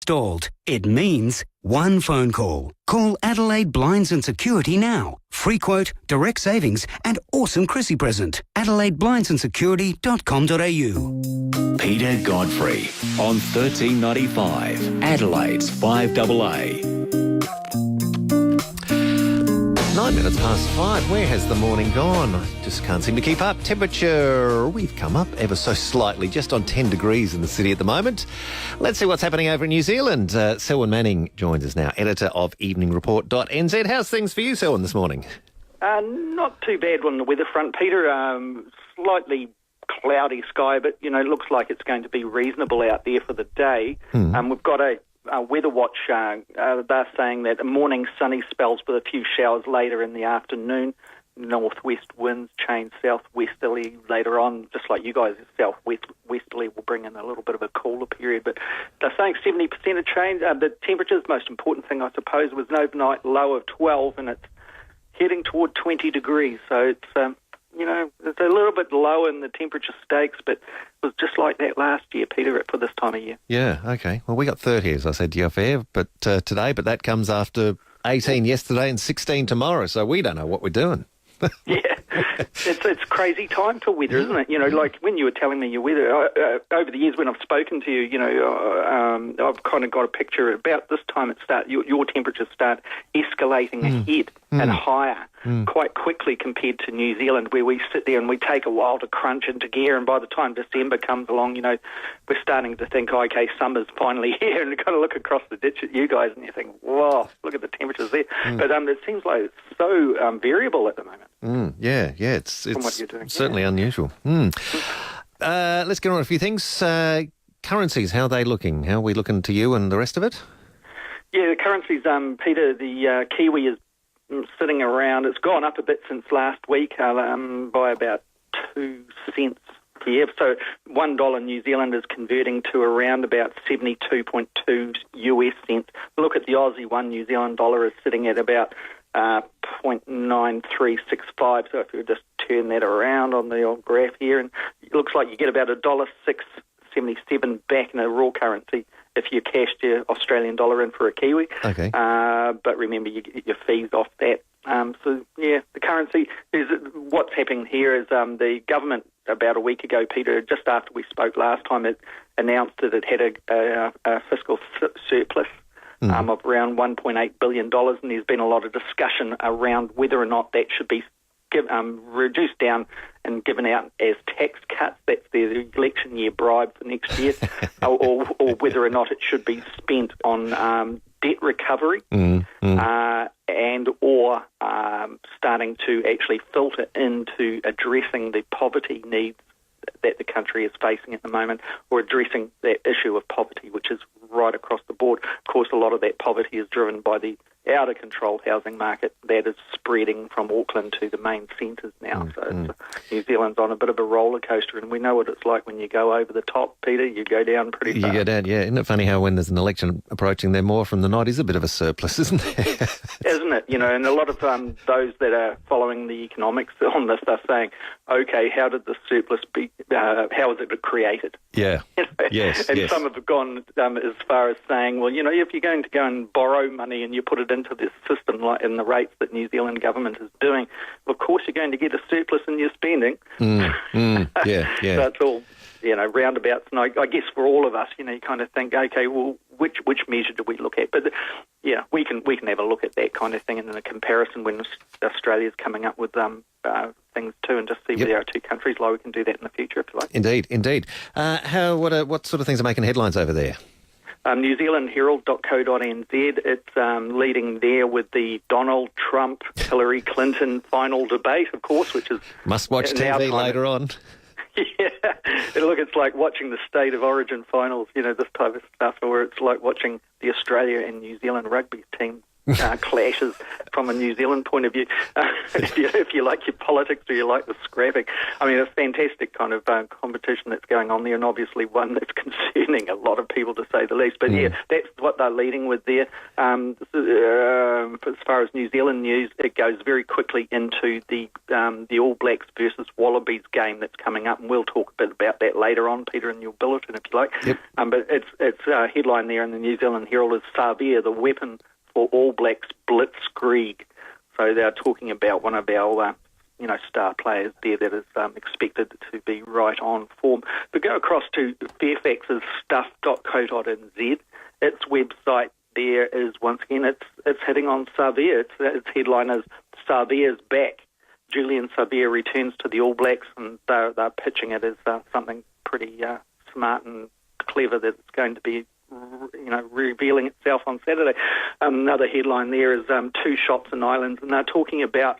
installed. It means one phone call. Call Adelaide Blinds and Security now. Free quote, direct savings and awesome Chrissy present. AdelaideBlindsandSecurity.com.au. Peter Godfrey on 1395, Adelaide's 5AA. 9 minutes past 5. Where has the morning gone? I just can't seem to keep up. Temperature, we've come up ever so slightly, just on 10 degrees in the city at the moment. Let's see what's happening over in New Zealand. Selwyn Manning joins us now, editor of EveningReport.nz. How's things for you, Selwyn, this morning? Not too bad on the weather front, Peter. Slightly cloudy sky, but, looks like it's going to be reasonable out there for the day. We've got a weather watch. They're saying that morning sunny spells with a few showers later in the afternoon. Northwest winds change southwesterly later on, just like you guys. Southwesterly will bring in a little bit of a cooler period. But they're saying 70% of change. The temperatures, most important thing, I suppose, was an overnight low of 12, and it's heading toward 20 degrees. So it's it's a little bit low in the temperature stakes, but it was just like that last year, Peter, for this time of year. Yeah, okay. Well, we got 30, as I said to you off air, but today, but that comes after 18 yesterday and 16 tomorrow, so we don't know what we're doing. Yeah, it's crazy time for weather, isn't it? Like when you were telling me your weather, over the years when I've spoken to you, I've kind of got a picture about this time your temperatures start escalating ahead and higher quite quickly compared to New Zealand, where we sit there and we take a while to crunch into gear, and by the time December comes along, we're starting to think, okay, summer's finally here, and you kind of look across the ditch at you guys and you think, wow, look at the temperatures there. But it seems like it's so variable at the moment. Yeah, it's what you're doing. Certainly unusual. Let's get on a few things. Currencies, how are they looking? How are we looking to you and the rest of it? Yeah, the currencies, Peter, the Kiwi is sitting around. It's gone up a bit since last week by about 2 cents. Yeah, so $1 New Zealand is converting to around about 72.2 US cents. Look at the Aussie, $1 New Zealand dollar is sitting at about 0.9365. So if you just turn that around on the old graph here, and it looks like you get about $1.677 back in a raw currency if you cashed your Australian dollar in for a Kiwi. Okay. But remember, you get your fees off that. So, yeah, the currency is what's happening here is the government about a week ago, Peter, just after we spoke last time, it announced that it had a fiscal surplus of around $1.8 billion, and there's been a lot of discussion around whether or not that should be reduced down and given out as tax cuts. That's the election year bribe for next year, or whether or not it should be spent on debt recovery and or starting to actually filter into addressing the poverty needs that the country is facing at the moment, or addressing that issue of poverty, which is right across the board. Of course, a lot of that poverty is driven by the out-of-control housing market that is spreading from Auckland to the main centres now. So New Zealand's on a bit of a roller coaster, and we know what it's like when you go over the top, Peter. You go down pretty fast. You go down, yeah. Isn't it funny how when there's an election approaching there, more from the night is a bit of a surplus, isn't there? Isn't it? And a lot of those that are following the economics on this are saying, okay, how did the surplus be, how was it created? Yeah, yes. And some have gone as far as saying, well, if you're going to go and borrow money and you put it into this system like in the rates that New Zealand government is doing, of course you're going to get a surplus in your spending. Yeah. So it's all, roundabouts. And I guess for all of us, you kind of think, okay, well, which measure do we look at? But we can have a look at that kind of thing in a comparison when Australia's coming up with things too, and just see where there are two countries. Like we can do that in the future if you like. Indeed. What sort of things are making headlines over there? New Zealand Herald.co.nz, it's leading there with the Donald Trump, Hillary Clinton final debate, of course, which is... Must watch TV later on. Yeah, it's like watching the State of Origin finals, this type of stuff, or it's like watching the Australia and New Zealand rugby team clashes from a New Zealand point of view, if you like your politics or you like the scrapping. I mean, it's a fantastic kind of competition that's going on there, and obviously one that's concerning a lot of people, to say the least. But yeah, that's what they're leading with there. As far as New Zealand news, it goes very quickly into the All Blacks versus Wallabies game that's coming up, and we'll talk a bit about that later on, Peter, in your bulletin, if you like. Yep. But its headline there in the New Zealand Herald is Savia, the weapon for All Blacks blitzkrieg. So they're talking about one of our star players there that is expected to be right on form. But go across to Fairfax's stuff.co.nz. Its website there is, once again, it's hitting on Savia. Its headline is Savia's back. Julian Savia returns to the All Blacks, and they're pitching it as something pretty smart and clever that it's going to be revealing itself on Saturday. Another headline there is two shots in Islands, and they're talking about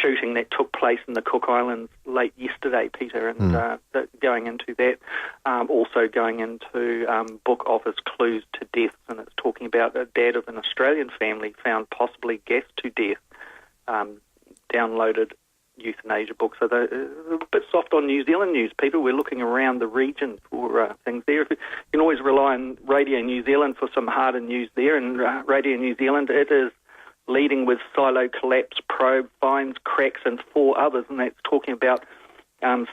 shooting that took place in the Cook Islands late yesterday, Peter, and going into that. Also going into book offers clues to deaths, and it's talking about a dad of an Australian family found possibly gassed to death, downloaded euthanasia book. So they're a bit soft on New Zealand news, Peter. We're looking around the region for things there. You can always rely on Radio New Zealand for some harder news there, and Radio New Zealand, it is leading with silo collapse, probe, finds, cracks, and 4 others, and that's talking about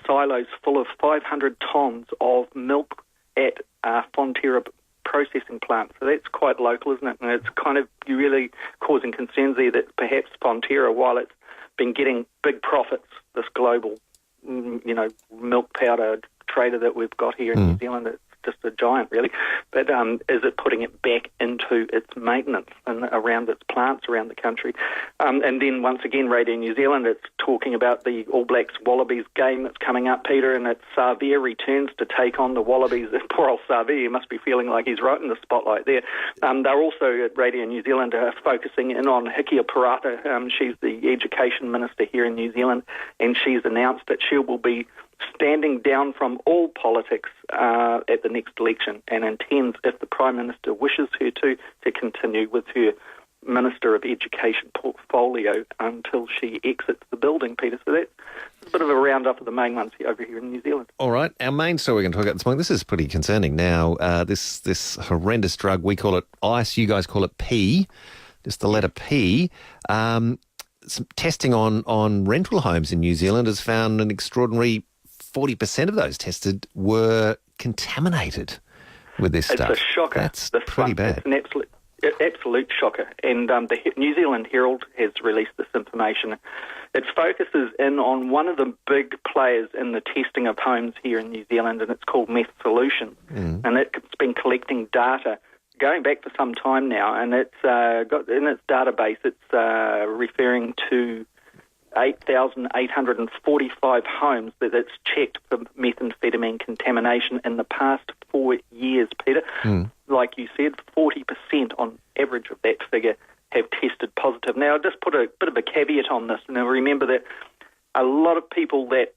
silos full of 500 tonnes of milk at Fonterra processing plant. So that's quite local, isn't it? And it's kind of really causing concerns there that perhaps Fonterra, while it's been getting big profits, this global, milk powder trader that we've got here in New Zealand, it's just a giant, really. But is it putting it back into its maintenance and around its plants around the country? And then once again, Radio New Zealand, it's talking about the All Blacks Wallabies game that's coming up, Peter, and it's Savia returns to take on the Wallabies. Poor old Savia, he must be feeling like he's right in the spotlight there. They're also at Radio New Zealand focusing in on Hikia Parata. She's the education minister here in New Zealand, and she's announced that she will be standing down from all politics at the next election, and intends, if the Prime Minister wishes her to continue with her Minister of Education portfolio until she exits the building, Peter. So that's a bit of a roundup of the main ones over here in New Zealand. All right, our main story we're going to talk about this morning, this is pretty concerning now. This horrendous drug, we call it ice, you guys call it P, just the letter P. Some testing on rental homes in New Zealand has found an extraordinary 40% of those tested were contaminated with this stuff. It's a shocker. That's pretty bad. It's an absolute shocker. And the New Zealand Herald has released this information. It focuses in on one of the big players in the testing of homes here in New Zealand, and it's called Meth Solutions. And it's been collecting data going back for some time now, and it's got in its database, it's referring to 8,845 homes that it's checked for methamphetamine contamination in the past 4 years, Peter. Like you said, 40% on average of that figure have tested positive. Now, I'll just put a bit of a caveat on this. Now, remember that a lot of people that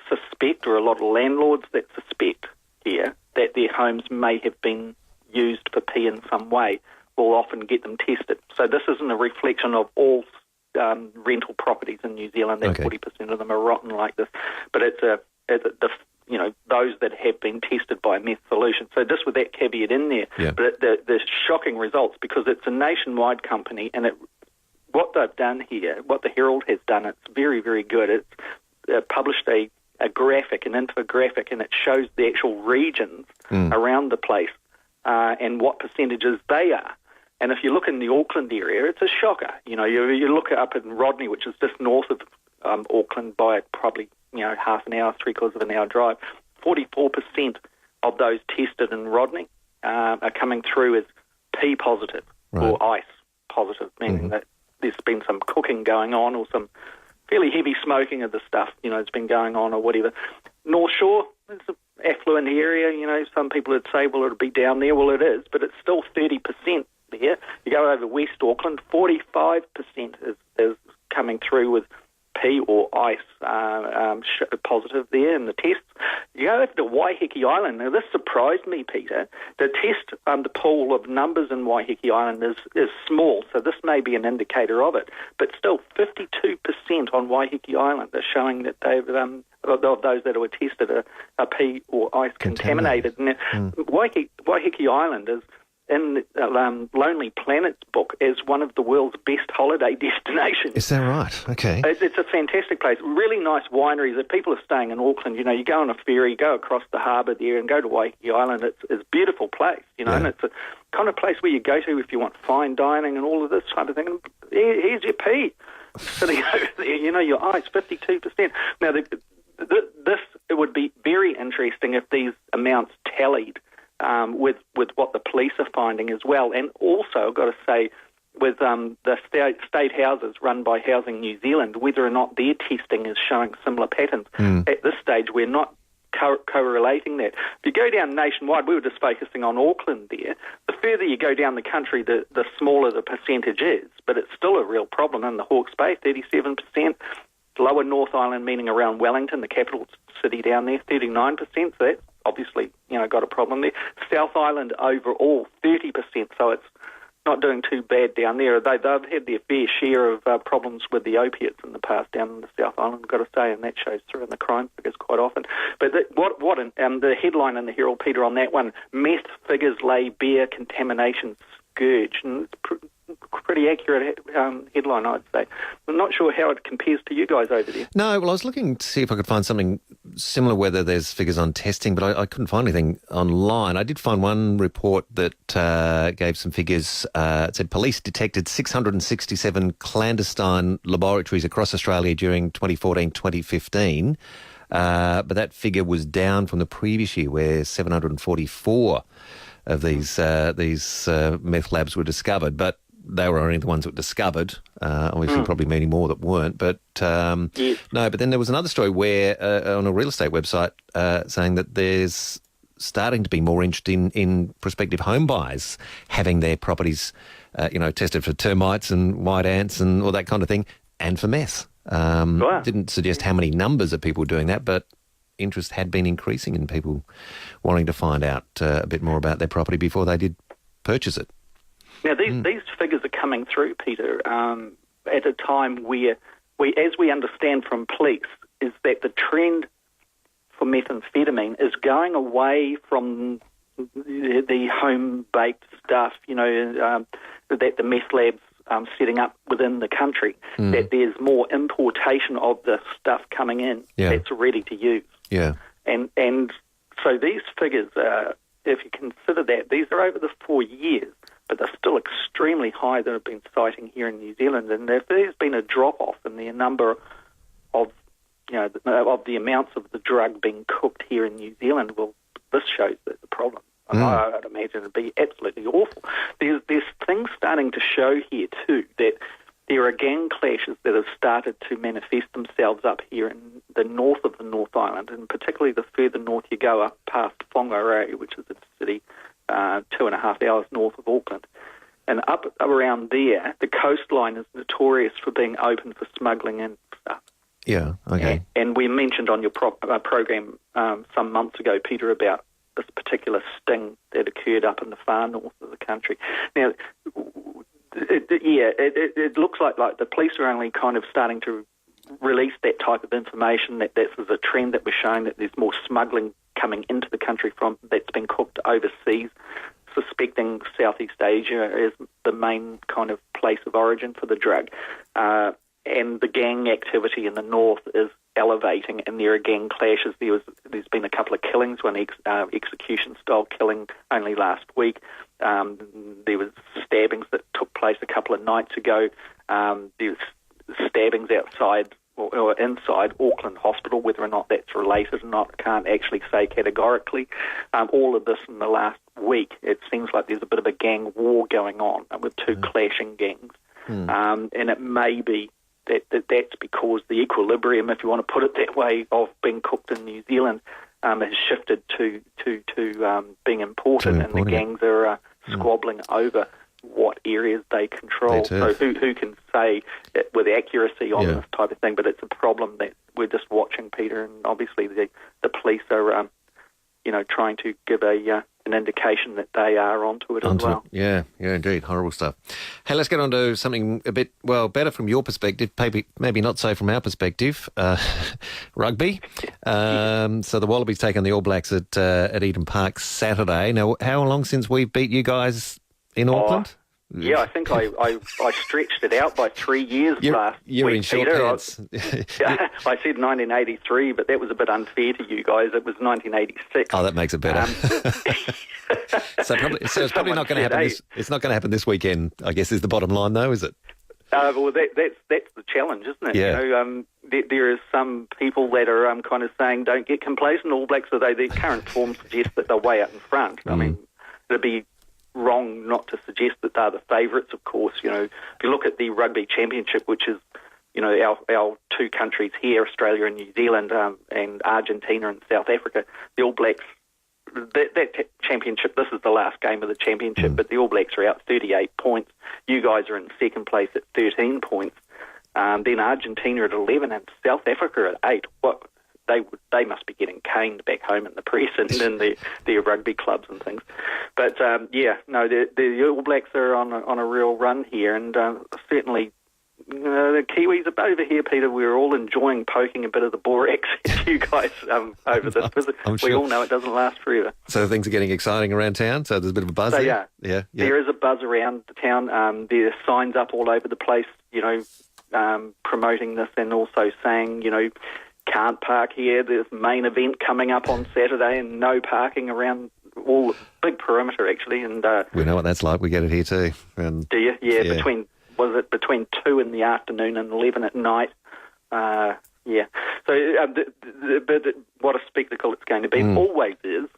suspect, or a lot of landlords that suspect here, that their homes may have been used for P in some way, will often get them tested. So this isn't a reflection of all rental properties in New Zealand, that 40% of them are rotten like this, but it's those that have been tested by Meth Solutions. So just with that caveat in there, but the shocking results, because it's a nationwide company, and what they've done here, what the Herald has done, it's very, very good. It's published a graphic, an infographic, and it shows the actual regions around the place and what percentages they are. And if you look in the Auckland area, it's a shocker. You look up in Rodney, which is just north of Auckland by probably half an hour, 3/4 of an hour drive. 44% of those tested in Rodney are coming through as P positive or ice positive, meaning that there's been some cooking going on or some fairly heavy smoking of the stuff, it's been going on or whatever. North Shore, it's an affluent area. Some people would say, well, it'll be down there. Well, it is, but it's still 30%. There, you go over West Auckland, 45% is coming through with pea or ice positive there in the tests. You go over to Waiheke Island. Now, this surprised me, Peter. The test, the pool of numbers in Waiheke Island is small, so this may be an indicator of it. But still, 52% on Waiheke Island are showing that they've of those that were tested are pea or ice contaminated. And Waiheke Island is in Lonely Planet's book as one of the world's best holiday destinations. Is that right? Okay. It's a fantastic place. Really nice wineries. If people are staying in Auckland, you go on a ferry, go across the harbour there and go to Waiheke Island. It's a beautiful place, and it's a kind of place where you go to if you want fine dining and all of this type of thing. And here's your pea sitting over there, your ice, 52%. Now, it would be very interesting if these amounts tallied with what the police are finding as well. And also, I've got to say, with the state houses run by Housing New Zealand, whether or not their testing is showing similar patterns. At this stage, we're not correlating that. If you go down nationwide, we were just focusing on Auckland there. The further you go down the country, the smaller the percentage is, but it's still a real problem. In the Hawke's Bay, 37%. Lower North Island, meaning around Wellington, the capital city down there, 39%. So that's obviously, got a problem there. South Island overall, 30%. So it's not doing too bad down there. They've had their fair share of problems with the opiates in the past down in the South Island, I've got to say, and that shows through in the crime figures quite often. But the headline in the Herald, Peter, on that one, meth figures lay bare contamination scourge. And it's pretty accurate headline, I'd say. I'm not sure how it compares to you guys over there. No, well, I was looking to see if I could find something similar, whether there's figures on testing, but I couldn't find anything online. I did find one report that gave some figures. It said police detected 667 clandestine laboratories across Australia during 2014-2015, but that figure was down from the previous year, where 744 of these meth labs were discovered, but they were only the ones that were discovered, obviously probably many more that weren't. But yes. No, but then there was another story where on a real estate website saying that there's starting to be more interest in prospective home buyers having their properties, tested for termites and white ants and all that kind of thing, and for meth. Wow. Didn't suggest how many numbers of people doing that, but interest had been increasing in people wanting to find out a bit more about their property before they did purchase it. Now, these figures are coming through, Peter, at a time where, as we understand from police, is that the trend for methamphetamine is going away from the home-baked stuff, that the meth labs setting up within the country, that there's more importation of the stuff coming in that's ready to use. Yeah. And so these figures, if you consider that, these are over the 4 years, but they're still extremely high that have been citing here in New Zealand. And if there's been a drop-off in the number of, of the amounts of the drug being cooked here in New Zealand, well, this shows there's a problem. I'd imagine it'd be absolutely awful. There's things starting to show here too, that there are gang clashes that have started to manifest themselves up here in the north of the North Island, and particularly the further north you go up past Whangarei, which is a city 2.5 hours north of Auckland. And up around there, the coastline is notorious for being open for smuggling and stuff. Yeah, okay. And we mentioned on your program some months ago, Peter, about this particular sting that occurred up in the far north of the country. Now, it looks like the police are only kind of starting to release that type of information, that this is a trend that we're showing, that there's more smuggling coming into the country from that's been cooked overseas, suspecting Southeast Asia as the main kind of place of origin for the drug. And the gang activity in the north is elevating, and there are gang clashes. There's been a couple of killings, one execution-style killing only last week. There was stabbings that took place a couple of nights ago. There was stabbings outside or inside Auckland Hospital. Whether or not that's related or not, I can't actually say categorically. All of this in the last week, it seems like there's a bit of a gang war going on with two clashing gangs. And it may be that's because the equilibrium, if you want to put it that way, of being cooked in New Zealand has shifted to being imported, and the gangs are squabbling over what areas they control. So who can say it with accuracy on this type of thing? But it's a problem that we're just watching, Peter, and obviously the police are, trying to give an indication that they are onto it as well. Yeah, indeed. Horrible stuff. Hey, let's get on to something a bit, better from your perspective, maybe not so from our perspective. Rugby. So the Wallabies take on the All Blacks at Eden Park Saturday. Now, how long since we beat you guys in Auckland? Yeah, I think I stretched it out by 3 years last week, You're in short Peter. pants. I said 1983, but that was a bit unfair to you guys. It was 1986. Oh, that makes it better. So it's probably not going to happen. It's not going to happen this weekend, I guess, is the bottom line, though, is it? Well, that's the challenge, isn't it? Yeah. There is some people that are kind of saying, don't get complacent, All Blacks, although their current form suggests that they're way out in front. I mean, it'd be wrong not to suggest that they're the favourites, of course. If you look at the Rugby Championship, which is, our two countries here, Australia and New Zealand, and Argentina and South Africa, the All Blacks, that championship, this is the last game of the championship, but the All Blacks are out 38 points. You guys are in second place at 13 points. Then Argentina at 11 and South Africa at 8. They must be getting caned back home in the press and in their rugby clubs and things. But, the All Blacks are on a real run here, and certainly the Kiwis are over here, Peter. We're all enjoying poking a bit of the borax at you guys over this visit. We all know it doesn't last forever. So things are getting exciting around town, so there's a bit of a buzz there? Yeah. There is a buzz around the town. There are signs up all over the place, promoting this and also saying, can't park here. There's main event coming up on Saturday and no parking around all big perimeter, actually. And we know what that's like. We get it here too. And, do you? Yeah. Between 2 in the afternoon and 11 at night? So what a spectacle it's going to be. It always is.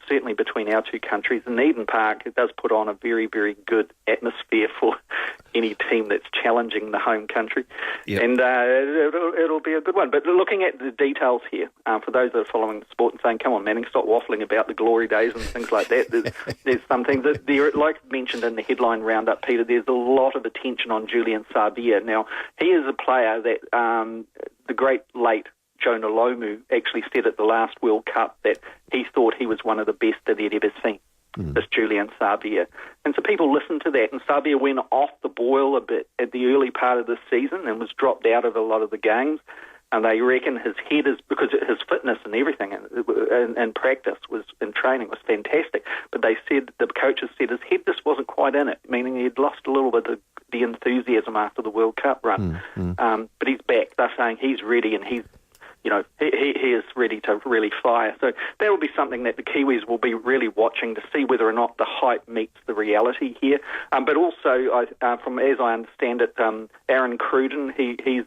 Certainly between our two countries. And Eden Park, it does put on a very, very good atmosphere for any team that's challenging the home country. Yep. And it'll be a good one. But looking at the details here, for those that are following the sport and saying, come on, Manning, stop waffling about the glory days and things like that, there's some things that there, like mentioned in the headline roundup, Peter, there's a lot of attention on Julian Savea. Now, he is a player that the great late Jonah Lomu actually said at the last World Cup that he thought he was one of the best that he'd ever seen, this Julian Savea. And so people listened to that, and Savea went off the boil a bit at the early part of the season and was dropped out of a lot of the games. And they reckon his head is, because his fitness and everything and practice was in training was fantastic, but they said, the coaches said his head just wasn't quite in it, meaning he'd lost a little bit of the enthusiasm after the World Cup run. But he's back. They're saying he's ready, and he is ready to really fire. So that will be something that the Kiwis will be really watching to see whether or not the hype meets the reality here. But also, from as I understand it, Aaron Cruden, he's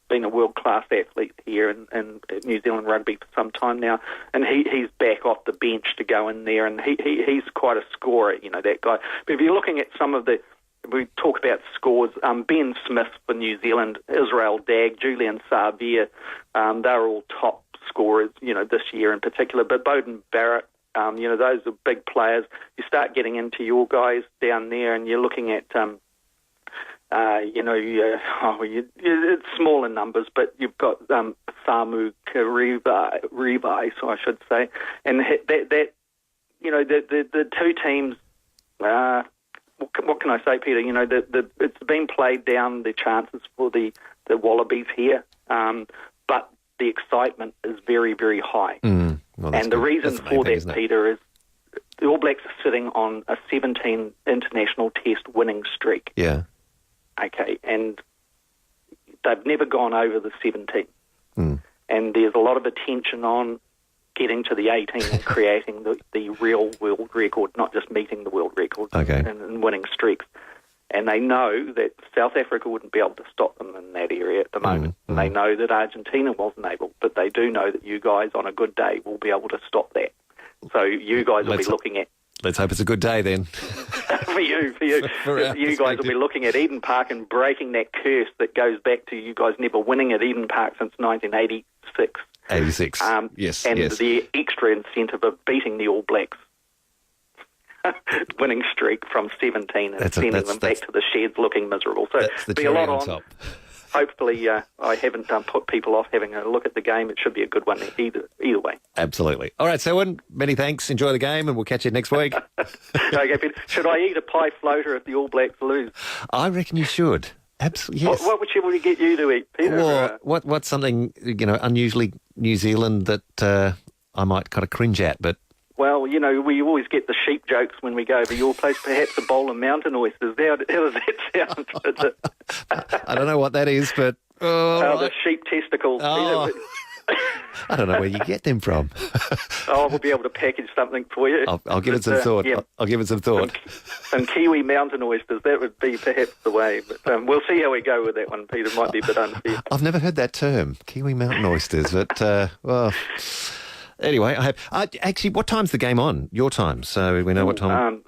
been a world-class athlete here in New Zealand rugby for some time now, and he's back off the bench to go in there, and he's quite a scorer, that guy. But if you're looking at some of the, we talk about scores, Ben Smith for New Zealand, Israel Dagg, Julian Savea, they're all top scorers, this year in particular. But Bowden Barrett, those are big players. You start getting into your guys down there, and you're looking at, it's smaller numbers, but you've got Samu Revi, so I should say, and that the two teams. What can I say, Peter? It's been played down, the chances for the Wallabies here, but the excitement is very, very high. Well, and the reason for that, Peter, is the All Blacks are sitting on a 17 international test winning streak. Yeah. Okay, and they've never gone over the 17. And there's a lot of attention on getting to the 18 and creating the real world record, not just meeting the world record and winning streaks. And they know that South Africa wouldn't be able to stop them in that area at the moment. And they know that Argentina wasn't able, but they do know that you guys on a good day will be able to stop that. So you guys will be looking at... Let's hope it's a good day then. for you. You guys will be looking at Eden Park and breaking that curse that goes back to you guys never winning at Eden Park since 1986. 86, yes. And the extra incentive of beating the All Blacks. winning streak from 17 and sending them back to the sheds looking miserable. So that's be a lot on. Top. Hopefully, I haven't put people off having a look at the game. It should be a good one either way. Absolutely. All right, Selwyn, many thanks. Enjoy the game, and we'll catch you next week. Okay, Peter. Should I eat a pie floater if the All Blacks lose? I reckon you should. Absolutely, yes. What would get you to eat, Peter? Well, what's something, unusually New Zealand that I might kind of cringe at, but... Well, we always get the sheep jokes when we go over your place, perhaps a bowl of mountain oysters. How does that sound? I don't know what that is, but... the sheep testicles. Oh. I don't know where you get them from. We'll be able to package something for you. I'll give it some thought. Yeah. I'll give it some thought. Some Kiwi mountain oysters, that would be perhaps the way. But we'll see how we go with that one, Peter. It might be a bit unfair. I've never heard that term, Kiwi mountain oysters, but, well... Anyway, I have... actually, what time's the game on? Your time, so we know what time...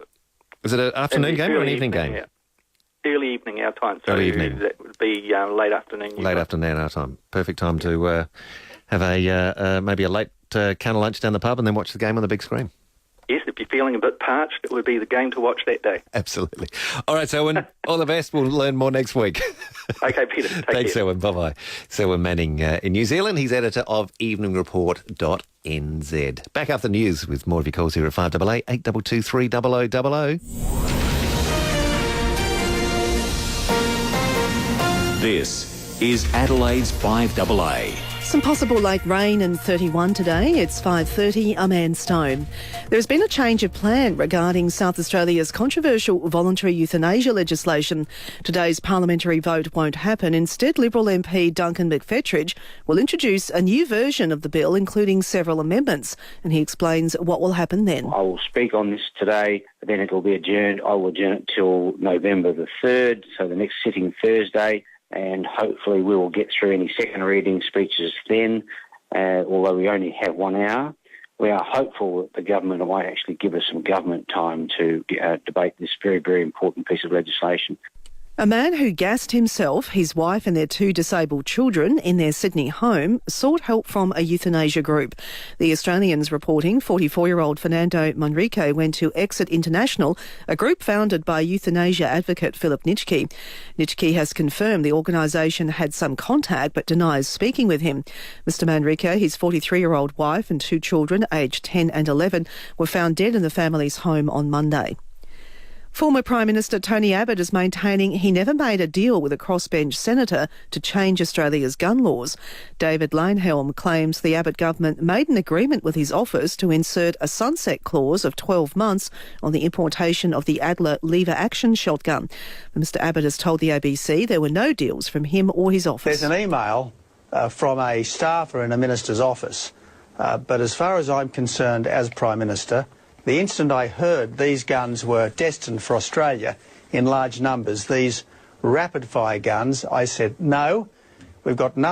is it an afternoon game or an evening game? Yeah. Early evening our time, so early evening. That would be late afternoon. Late afternoon our time. Perfect time to have maybe a late can of lunch down the pub and then watch the game on the big screen. Yes, if you're feeling a bit parched, it would be the game to watch that day. Absolutely. All right, Selwyn, all the best. We'll learn more next week. Okay, Peter. Take Thanks, care. Selwyn. Bye-bye. Selwyn Manning in New Zealand. He's editor of EveningReport.nz. Back after the news with more of your calls here at 5AA 822 300 000. This is Adelaide's 5AA. Some possible late rain and 31 today. It's 5:30. I'm Anne Stone. There's been a change of plan regarding South Australia's controversial voluntary euthanasia legislation. Today's parliamentary vote won't happen. Instead, Liberal MP Duncan McFetridge will introduce a new version of the bill, including several amendments. And he explains what will happen then. I will speak on this today, then it will be adjourned. I will adjourn it till November the 3rd, so the next sitting Thursday. And hopefully we will get through any second reading speeches then, although we only have 1 hour. We are hopeful that the government might actually give us some government time to debate this very, very important piece of legislation. A man who gassed himself, his wife and their 2 disabled children in their Sydney home sought help from a euthanasia group. The Australian's reporting 44-year-old Fernando Manrique went to Exit International, a group founded by euthanasia advocate Philip Nitschke. Nitschke has confirmed the organisation had some contact but denies speaking with him. Mr Manrique, his 43-year-old wife and 2 children aged 10 and 11 were found dead in the family's home on Monday. Former Prime Minister Tony Abbott is maintaining he never made a deal with a crossbench senator to change Australia's gun laws. David Leyonhjelm claims the Abbott government made an agreement with his office to insert a sunset clause of 12 months on the importation of the Adler lever-action shotgun. Mr Abbott has told the ABC there were no deals from him or his office. There's an email from a staffer in a minister's office, but as far as I'm concerned as Prime Minister, the instant I heard these guns were destined for Australia in large numbers, these rapid-fire guns, I said, no, we've got nothing.